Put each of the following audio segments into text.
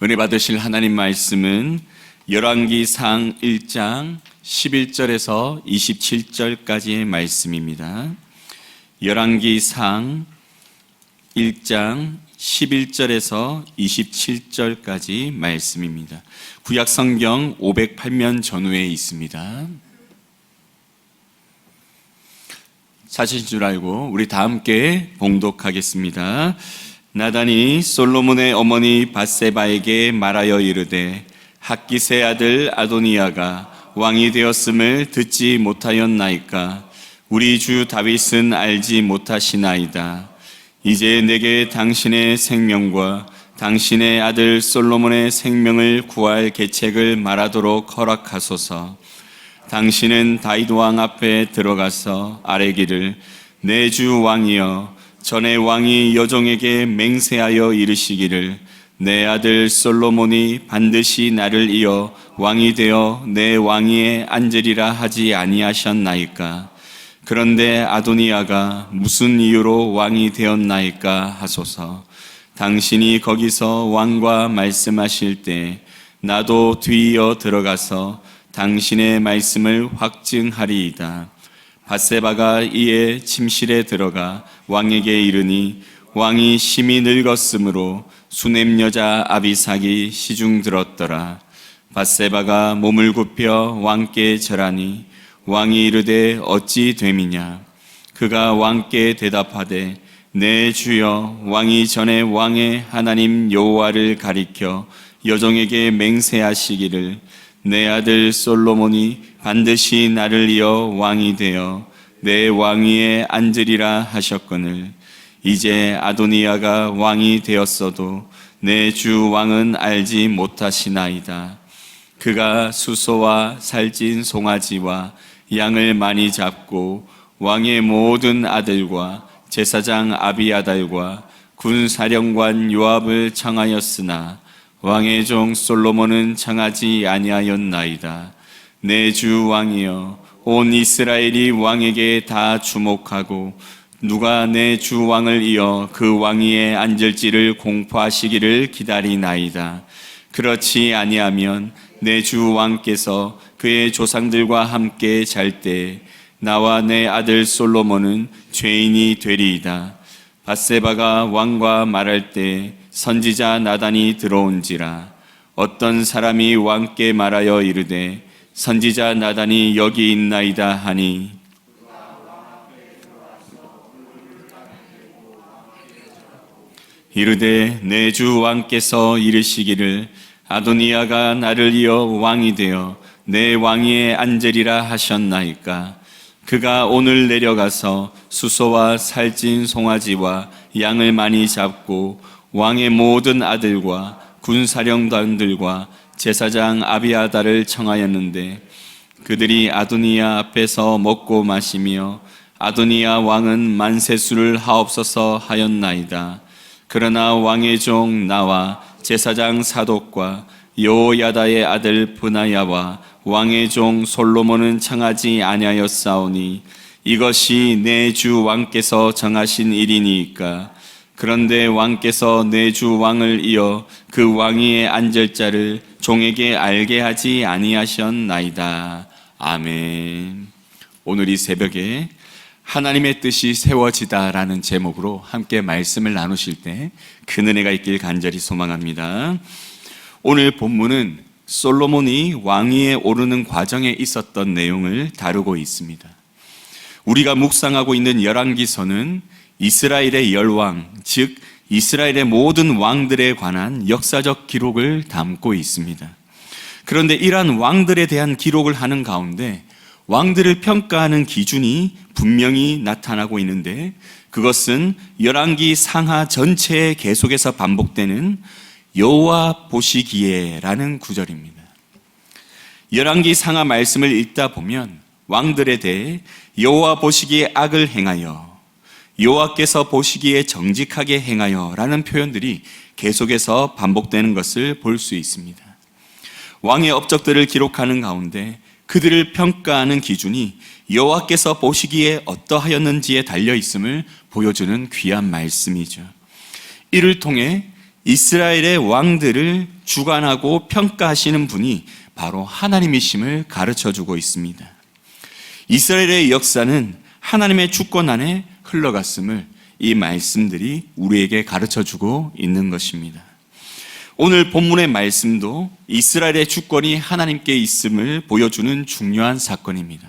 은혜 받으실 하나님 말씀은 열왕기상 1장 11절에서 27절까지의 말씀입니다. 열왕기상 1장 11절에서 27절까지 말씀입니다. 구약성경 508면 전후에 있습니다. 찾으신 줄 알고 우리 다 함께 봉독하겠습니다. 나단이 솔로몬의 어머니 밧세바에게 말하여 이르되 핫깃의 아들 아도니아가 왕이 되었음을 듣지 못하였나이까? 우리 주 다윗은 알지 못하시나이다. 이제 내게 당신의 생명과 당신의 아들 솔로몬의 생명을 구할 계책을 말하도록 허락하소서. 당신은 다윗 왕 앞에 들어가서 아뢰기를 내 주 왕이여, 전에 왕이 여종에게 맹세하여 이르시기를 내 아들 솔로몬이 반드시 나를 이어 왕이 되어 내 왕위에 앉으리라 하지 아니하셨나이까? 그런데 아도니아가 무슨 이유로 왕이 되었나이까 하소서. 당신이 거기서 왕과 말씀하실 때 나도 뒤이어 들어가서 당신의 말씀을 확증하리이다. 밧세바가 이에 침실에 들어가 왕에게 이르니 왕이 심히 늙었으므로 수넴 여자 아비삭이 시중 들었더라. 밧세바가 몸을 굽혀 왕께 절하니 왕이 이르되 어찌 됨이냐? 그가 왕께 대답하되 내 주여, 왕이 전에 왕의 하나님 여호와를 가리켜 여종에게 맹세하시기를 내 아들 솔로몬이 반드시 나를 이어 왕이 되어 내 왕위에 앉으리라 하셨거늘 이제 아도니아가 왕이 되었어도 내 주 왕은 알지 못하시나이다. 그가 수소와 살찐 송아지와 양을 많이 잡고 왕의 모든 아들과 제사장 아비아달과 군사령관 요압을 청하였으나 왕의 종 솔로몬은 청하지 아니하였나이다. 내 주 왕이여, 온 이스라엘이 왕에게 다 주목하고 누가 내 주 왕을 이어 그 왕위에 앉을지를 공포하시기를 기다리나이다. 그렇지 아니하면 내 주 왕께서 그의 조상들과 함께 잘 때 나와 내 아들 솔로몬은 죄인이 되리이다. 밧세바가 왕과 말할 때 선지자 나단이 들어온지라. 어떤 사람이 왕께 말하여 이르되 선지자 나단이 여기 있나이다 하니 이르되 내 주 왕께서 이르시기를 아도니아가 나를 이어 왕이 되어 내 왕위에 앉으리라 하셨나이까? 그가 오늘 내려가서 수소와 살찐 송아지와 양을 많이 잡고 왕의 모든 아들과 군사령관들과 제사장 아비아달을 청하였는데 그들이 아도니아 앞에서 먹고 마시며 아도니아 왕은 만세수를 하옵소서 하였나이다. 그러나 왕의 종 나와 제사장 사독과 여호야다의 아들 브나야와 왕의 종 솔로몬은 청하지 아니하였사오니 이것이 내 주 왕께서 정하신 일이니까. 그런데 왕께서 내 주 왕을 이어 그 왕위에 앉을 자를 종에게 알게 하지 아니하셨나이다. 아멘. 오늘 이 새벽에 하나님의 뜻이 세워지다라는 제목으로 함께 말씀을 나누실 때 큰 은혜가 있길 간절히 소망합니다. 오늘 본문은 솔로몬이 왕위에 오르는 과정에 있었던 내용을 다루고 있습니다. 우리가 묵상하고 있는 열왕기서는 이스라엘의 열왕, 즉 이스라엘의 모든 왕들에 관한 역사적 기록을 담고 있습니다. 그런데 이러한 왕들에 대한 기록을 하는 가운데 왕들을 평가하는 기준이 분명히 나타나고 있는데 그것은 열왕기 상하 전체에 계속해서 반복되는 여호와 보시기에라는 구절입니다. 열왕기 상하 말씀을 읽다 보면 왕들에 대해 여호와 보시기에 악을 행하여 여호와께서 보시기에 정직하게 행하여 라는 표현들이 계속해서 반복되는 것을 볼 수 있습니다. 왕의 업적들을 기록하는 가운데 그들을 평가하는 기준이 여호와께서 보시기에 어떠하였는지에 달려있음을 보여주는 귀한 말씀이죠. 이를 통해 이스라엘의 왕들을 주관하고 평가하시는 분이 바로 하나님이심을 가르쳐주고 있습니다. 이스라엘의 역사는 하나님의 주권 안에 흘러갔음을 이 말씀들이 우리에게 가르쳐주고 있는 것입니다. 오늘 본문의 말씀도 이스라엘의 주권이 하나님께 있음을 보여주는 중요한 사건입니다.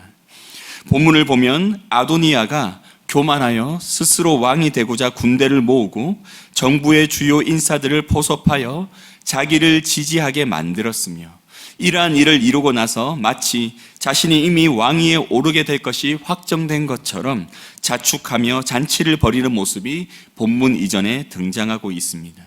본문을 보면 아도니아가 교만하여 스스로 왕이 되고자 군대를 모으고 정부의 주요 인사들을 포섭하여 자기를 지지하게 만들었으며, 이러한 일을 이루고 나서 마치 자신이 이미 왕위에 오르게 될 것이 확정된 것처럼 자축하며 잔치를 벌이는 모습이 본문 이전에 등장하고 있습니다.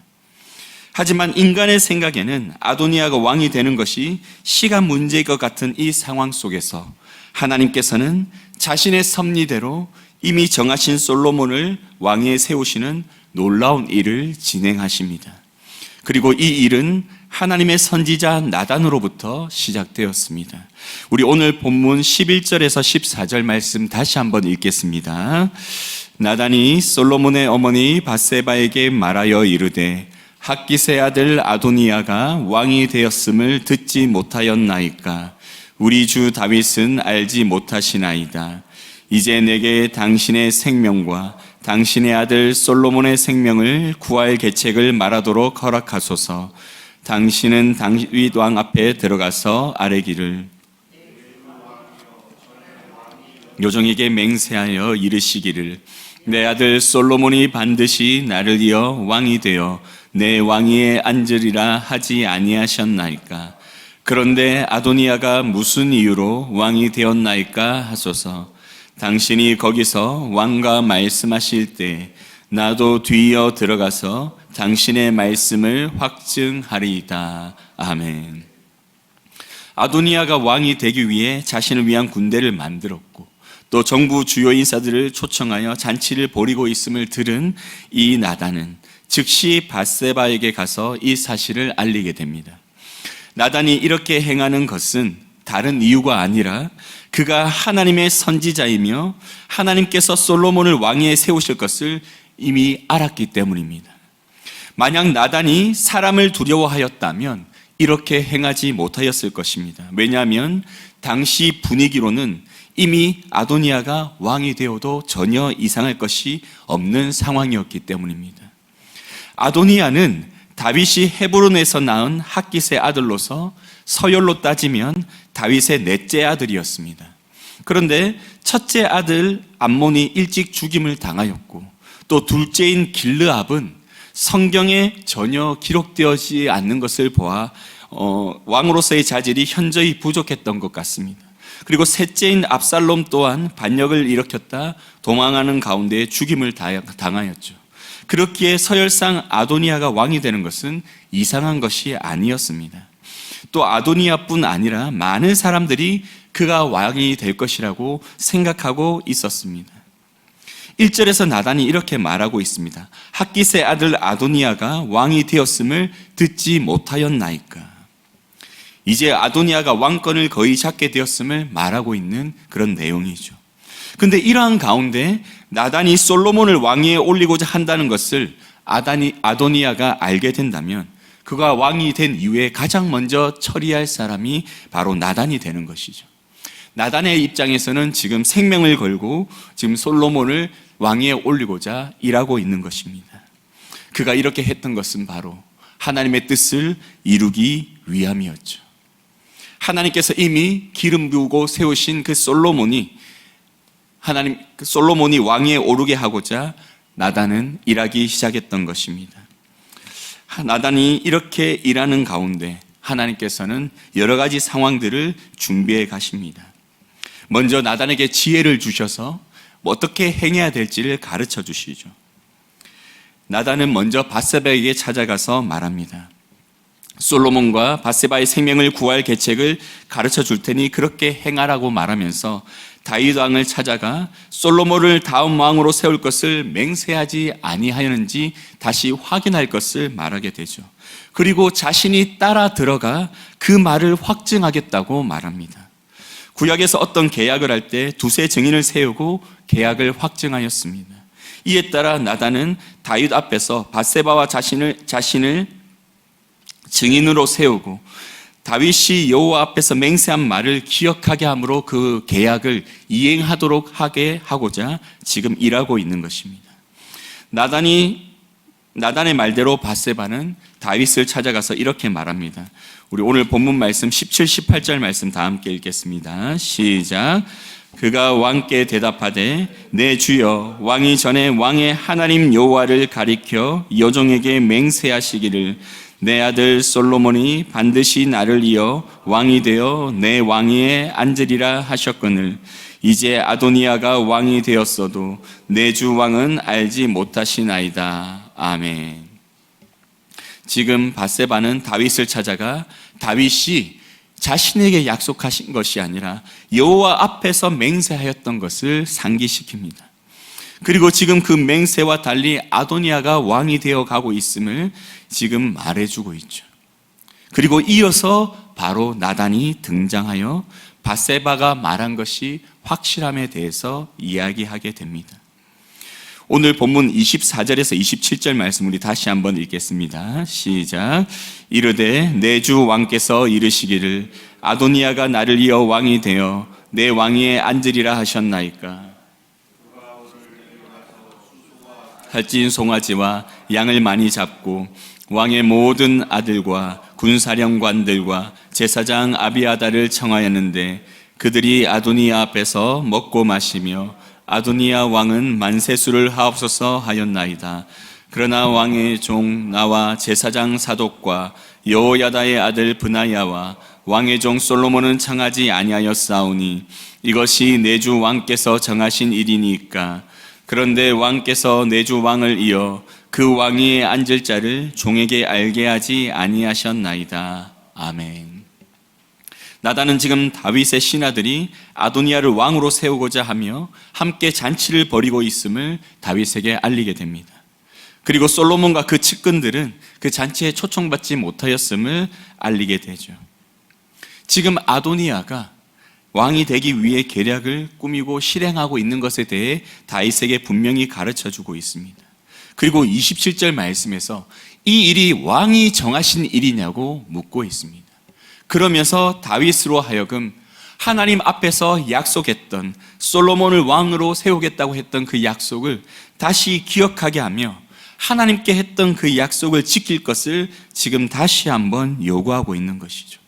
하지만 인간의 생각에는 아도니아가 왕이 되는 것이 시간 문제일 것 같은 이 상황 속에서 하나님께서는 자신의 섭리대로 이미 정하신 솔로몬을 왕위에 세우시는 놀라운 일을 진행하십니다. 그리고 이 일은 하나님의 선지자 나단으로부터 시작되었습니다. 우리 오늘 본문 11절에서 14절 말씀 다시 한번 읽겠습니다. 나단이 솔로몬의 어머니 밧세바에게 말하여 이르되 핫깃의 아들 아도니아가 왕이 되었음을 듣지 못하였나이까? 우리 주 다윗은 알지 못하시나이다. 이제 내게 당신의 생명과 당신의 아들 솔로몬의 생명을 구할 계책을 말하도록 허락하소서. 당신은 다윗 왕 앞에 들어가서 아뢰기를 요정에게 맹세하여 이르시기를 내 아들 솔로몬이 반드시 나를 이어 왕이 되어 내 왕위에 앉으리라 하지 아니하셨나이까? 그런데 아도니아가 무슨 이유로 왕이 되었나이까 하소서. 당신이 거기서 왕과 말씀하실 때 나도 뒤이어 들어가서 당신의 말씀을 확증하리이다. 아멘. 아도니아가 왕이 되기 위해 자신을 위한 군대를 만들었고 또 정부 주요 인사들을 초청하여 잔치를 벌이고 있음을 들은 이 나단은 즉시 밧세바에게 가서 이 사실을 알리게 됩니다. 나단이 이렇게 행하는 것은 다른 이유가 아니라 그가 하나님의 선지자이며 하나님께서 솔로몬을 왕위에 세우실 것을 이미 알았기 때문입니다. 만약 나단이 사람을 두려워하였다면 이렇게 행하지 못하였을 것입니다. 왜냐하면 당시 분위기로는 이미 아도니아가 왕이 되어도 전혀 이상할 것이 없는 상황이었기 때문입니다. 아도니아는 다윗이 헤브론에서 낳은 핫깃의 아들로서 서열로 따지면 다윗의 넷째 아들이었습니다. 그런데 첫째 아들 암몬이 일찍 죽임을 당하였고 또 둘째인 길르압은 성경에 전혀 기록되어지지 않는 것을 보아 왕으로서의 자질이 현저히 부족했던 것 같습니다. 그리고 셋째인 압살롬 또한 반역을 일으켰다 도망하는 가운데 죽임을 당하였죠. 그렇기에 서열상 아도니아가 왕이 되는 것은 이상한 것이 아니었습니다. 또 아도니아뿐 아니라 많은 사람들이 그가 왕이 될 것이라고 생각하고 있었습니다. 1절에서 나단이 이렇게 말하고 있습니다. 핫깃의 아들 아도니아가 왕이 되었음을 듣지 못하였나이까? 이제 아도니아가 왕권을 거의 잡게 되었음을 말하고 있는 그런 내용이죠. 근데 이러한 가운데 나단이 솔로몬을 왕위에 올리고자 한다는 것을 아도니아가 알게 된다면 그가 왕이 된 이후에 가장 먼저 처리할 사람이 바로 나단이 되는 것이죠. 나단의 입장에서는 지금 생명을 걸고 지금 솔로몬을 왕위에 올리고자 일하고 있는 것입니다. 그가 이렇게 했던 것은 바로 하나님의 뜻을 이루기 위함이었죠. 하나님께서 이미 기름 부으고 세우신 그 솔로몬이 왕위에 오르게 하고자 나단은 일하기 시작했던 것입니다. 나단이 이렇게 일하는 가운데 하나님께서는 여러 가지 상황들을 준비해 가십니다. 먼저 나단에게 지혜를 주셔서 어떻게 행해야 될지를 가르쳐 주시죠. 나단은 먼저 밧세바에게 찾아가서 말합니다. 솔로몬과 밧세바의 생명을 구할 계책을 가르쳐 줄 테니 그렇게 행하라고 말하면서 다윗 왕을 찾아가 솔로몬을 다음 왕으로 세울 것을 맹세하지 아니하였는지 다시 확인할 것을 말하게 되죠. 그리고 자신이 따라 들어가 그 말을 확증하겠다고 말합니다. 구약에서 어떤 계약을 할 때 두세 증인을 세우고 계약을 확증하였습니다. 이에 따라 나단은 다윗 앞에서 밧세바와 자신을 증인으로 세우고 다윗이 여호와 앞에서 맹세한 말을 기억하게 함으로 그 계약을 이행하도록 하게 하고자 지금 일하고 있는 것입니다. 나단의 말대로 밧세바는 다윗을 찾아가서 이렇게 말합니다. 우리 오늘 본문 말씀 17, 18절 말씀 다 함께 읽겠습니다. 시작. 그가 왕께 대답하되 내 주여 왕이 전에 왕의 하나님 여호와를 가리켜 여종에게 맹세하시기를 내 아들 솔로몬이 반드시 나를 이어 왕이 되어 내 왕위에 앉으리라 하셨거늘 이제 아도니아가 왕이 되었어도 내 주 왕은 알지 못하시나이다. 아멘. 지금 밧세바는 다윗을 찾아가 다윗이 자신에게 약속하신 것이 아니라 여호와 앞에서 맹세하였던 것을 상기시킵니다. 그리고 지금 그 맹세와 달리 아도니아가 왕이 되어 가고 있음을 지금 말해주고 있죠. 그리고 이어서 바로 나단이 등장하여 밧세바가 말한 것이 확실함에 대해서 이야기하게 됩니다. 오늘 본문 24절에서 27절 말씀 우리 다시 한번 읽겠습니다. 시작. 이르되 내 주 왕께서 이르시기를 아도니아가 나를 이어 왕이 되어 내 왕위에 앉으리라 하셨나이까. 살찐 송아지와 양을 많이 잡고 왕의 모든 아들과 군사령관들과 제사장 아비아다를 청하였는데 그들이 아도니아 앞에서 먹고 마시며 아도니아 왕은 만세수를 하옵소서 하였나이다. 그러나 왕의 종 나와 제사장 사독과 여호야다의 아들 브나야와 왕의 종 솔로몬은 청하지 아니하였사오니 이것이 내 주 왕께서 정하신 일이니까. 그런데 왕께서 내 주 왕을 이어 그 왕위에 앉을 자를 종에게 알게 하지 아니하셨나이다. 아멘. 나단은 지금 다윗의 신하들이 아도니아를 왕으로 세우고자 하며 함께 잔치를 벌이고 있음을 다윗에게 알리게 됩니다. 그리고 솔로몬과 그 측근들은 그 잔치에 초청받지 못하였음을 알리게 되죠. 지금 아도니아가 왕이 되기 위해 계략을 꾸미고 실행하고 있는 것에 대해 다윗에게 분명히 가르쳐주고 있습니다. 그리고 27절 말씀에서 이 일이 왕이 정하신 일이냐고 묻고 있습니다. 그러면서 다윗으로 하여금 하나님 앞에서 약속했던 솔로몬을 왕으로 세우겠다고 했던 그 약속을 다시 기억하게 하며 하나님께 했던 그 약속을 지킬 것을 지금 다시 한번 요구하고 있는 것이죠.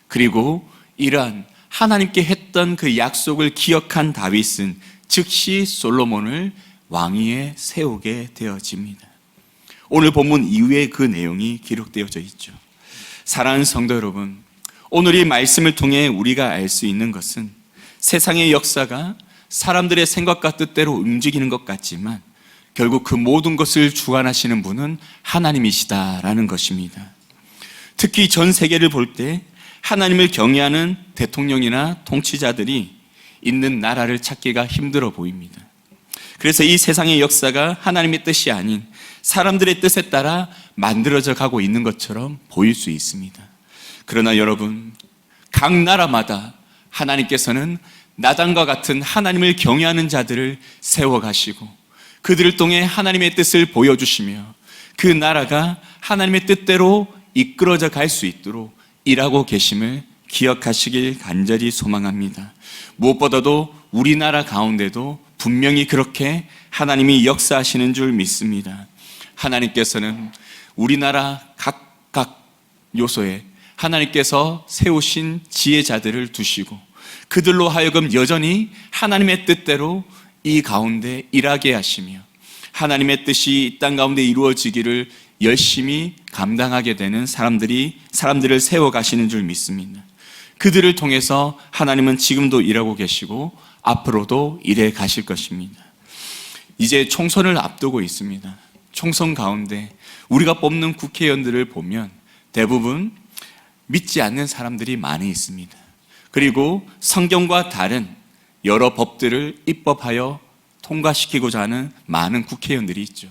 그리고 이러한 하나님께 했던 그 약속을 기억한 다윗은 즉시 솔로몬을 왕위에 세우게 되어집니다. 오늘 본문 이후에 그 내용이 기록되어져 있죠. 사랑하는 성도 여러분, 오늘 이 말씀을 통해 우리가 알 수 있는 것은 세상의 역사가 사람들의 생각과 뜻대로 움직이는 것 같지만 결국 그 모든 것을 주관하시는 분은 하나님이시다라는 것입니다. 특히 전 세계를 볼 때 하나님을 경외하는 대통령이나 통치자들이 있는 나라를 찾기가 힘들어 보입니다. 그래서 이 세상의 역사가 하나님의 뜻이 아닌 사람들의 뜻에 따라 만들어져 가고 있는 것처럼 보일 수 있습니다. 그러나 여러분, 각 나라마다 하나님께서는 나단과 같은 하나님을 경외하는 자들을 세워가시고 그들을 통해 하나님의 뜻을 보여주시며 그 나라가 하나님의 뜻대로 이끌어져 갈 수 있도록 일하고 계심을 기억하시길 간절히 소망합니다. 무엇보다도 우리나라 가운데도 분명히 그렇게 하나님이 역사하시는 줄 믿습니다. 하나님께서는 우리나라 각각 요소에 하나님께서 세우신 지혜자들을 두시고 그들로 하여금 여전히 하나님의 뜻대로 이 가운데 일하게 하시며 하나님의 뜻이 이 땅 가운데 이루어지기를 열심히 감당하게 되는 사람들을 세워가시는 줄 믿습니다. 그들을 통해서 하나님은 지금도 일하고 계시고 앞으로도 일해 가실 것입니다. 이제 총선을 앞두고 있습니다. 총선 가운데 우리가 뽑는 국회의원들을 보면 대부분 믿지 않는 사람들이 많이 있습니다. 그리고 성경과 다른 여러 법들을 입법하여 통과시키고자 하는 많은 국회의원들이 있죠.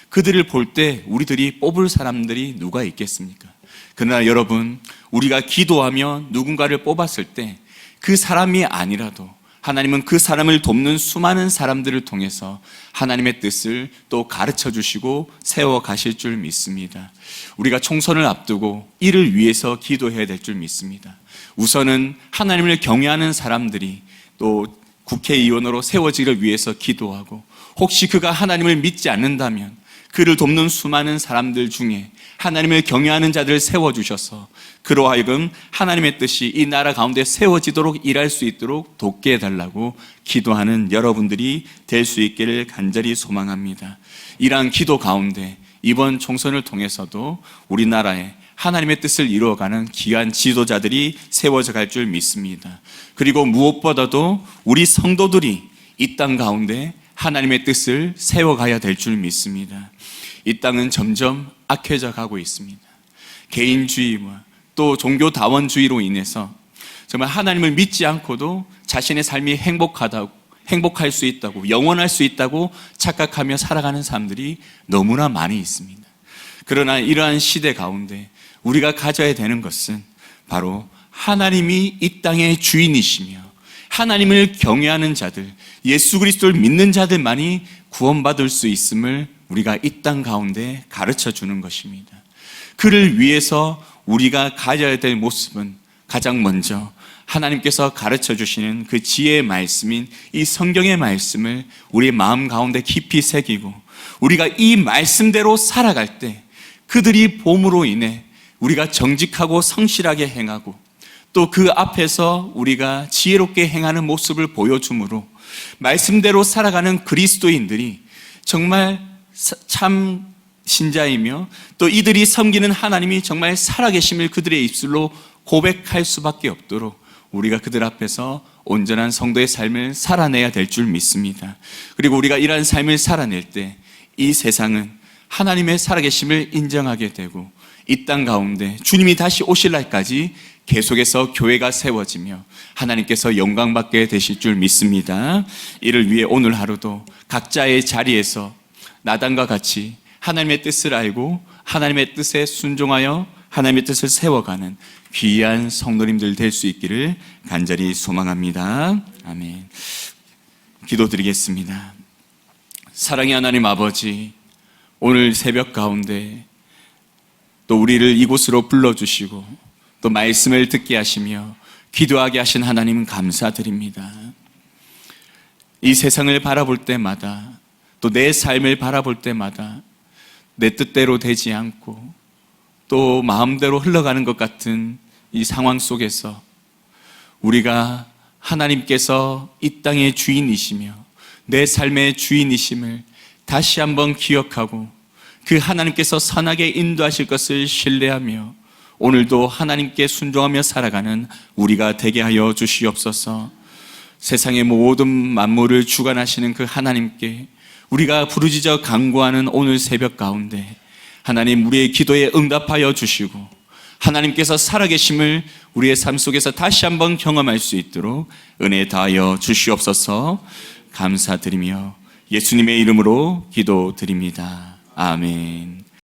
그들을 볼 때 우리들이 뽑을 사람들이 누가 있겠습니까? 그러나 여러분, 우리가 기도하며 누군가를 뽑았을 때 그 사람이 아니라도 하나님은 그 사람을 돕는 수많은 사람들을 통해서 하나님의 뜻을 또 가르쳐 주시고 세워 가실 줄 믿습니다. 우리가 총선을 앞두고 이를 위해서 기도해야 될 줄 믿습니다. 우선은 하나님을 경외하는 사람들이 또 국회의원으로 세워지기를 위해서 기도하고, 혹시 그가 하나님을 믿지 않는다면 그를 돕는 수많은 사람들 중에 하나님을 경외하는 자들을 세워주셔서 그로 하여금 하나님의 뜻이 이 나라 가운데 세워지도록 일할 수 있도록 돕게 해달라고 기도하는 여러분들이 될 수 있기를 간절히 소망합니다. 이러한 기도 가운데 이번 총선을 통해서도 우리나라에 하나님의 뜻을 이루어가는 귀한 지도자들이 세워져 갈 줄 믿습니다. 그리고 무엇보다도 우리 성도들이 이 땅 가운데 하나님의 뜻을 세워가야 될 줄 믿습니다. 이 땅은 점점 악해져 가고 있습니다. 개인주의와 또 종교다원주의로 인해서 정말 하나님을 믿지 않고도 자신의 삶이 행복할 수 있다고, 영원할 수 있다고 착각하며 살아가는 사람들이 너무나 많이 있습니다. 그러나 이러한 시대 가운데 우리가 가져야 되는 것은 바로 하나님이 이 땅의 주인이시며 하나님을 경외하는 자들, 예수 그리스도를 믿는 자들만이 구원받을 수 있음을 우리가 이 땅 가운데 가르쳐 주는 것입니다. 그를 위해서 우리가 가져야 될 모습은 가장 먼저 하나님께서 가르쳐 주시는 그 지혜의 말씀인 이 성경의 말씀을 우리의 마음 가운데 깊이 새기고, 우리가 이 말씀대로 살아갈 때 그들이 봄으로 인해 우리가 정직하고 성실하게 행하고 또 그 앞에서 우리가 지혜롭게 행하는 모습을 보여주므로 말씀대로 살아가는 그리스도인들이 정말 참 신자이며 또 이들이 섬기는 하나님이 정말 살아계심을 그들의 입술로 고백할 수밖에 없도록 우리가 그들 앞에서 온전한 성도의 삶을 살아내야 될 줄 믿습니다. 그리고 우리가 이러한 삶을 살아낼 때 이 세상은 하나님의 살아계심을 인정하게 되고 이 땅 가운데 주님이 다시 오실 날까지 계속해서 교회가 세워지며 하나님께서 영광받게 되실 줄 믿습니다. 이를 위해 오늘 하루도 각자의 자리에서 나단과 같이 하나님의 뜻을 알고 하나님의 뜻에 순종하여 하나님의 뜻을 세워가는 귀한 성도님들 될 수 있기를 간절히 소망합니다. 아멘. 기도드리겠습니다. 사랑의 하나님 아버지, 오늘 새벽 가운데 또 우리를 이곳으로 불러주시고 또 말씀을 듣게 하시며 기도하게 하신 하나님 감사드립니다. 이 세상을 바라볼 때마다 또 내 삶을 바라볼 때마다 내 뜻대로 되지 않고 또 마음대로 흘러가는 것 같은 이 상황 속에서 우리가 하나님께서 이 땅의 주인이시며 내 삶의 주인이심을 다시 한번 기억하고 그 하나님께서 선하게 인도하실 것을 신뢰하며 오늘도 하나님께 순종하며 살아가는 우리가 되게 하여 주시옵소서. 세상의 모든 만물을 주관하시는 그 하나님께 우리가 부르짖어 간구하는 오늘 새벽 가운데 하나님, 우리의 기도에 응답하여 주시고 하나님께서 살아계심을 우리의 삶 속에서 다시 한번 경험할 수 있도록 은혜 다하여 주시옵소서. 감사드리며 예수님의 이름으로 기도드립니다. 아멘.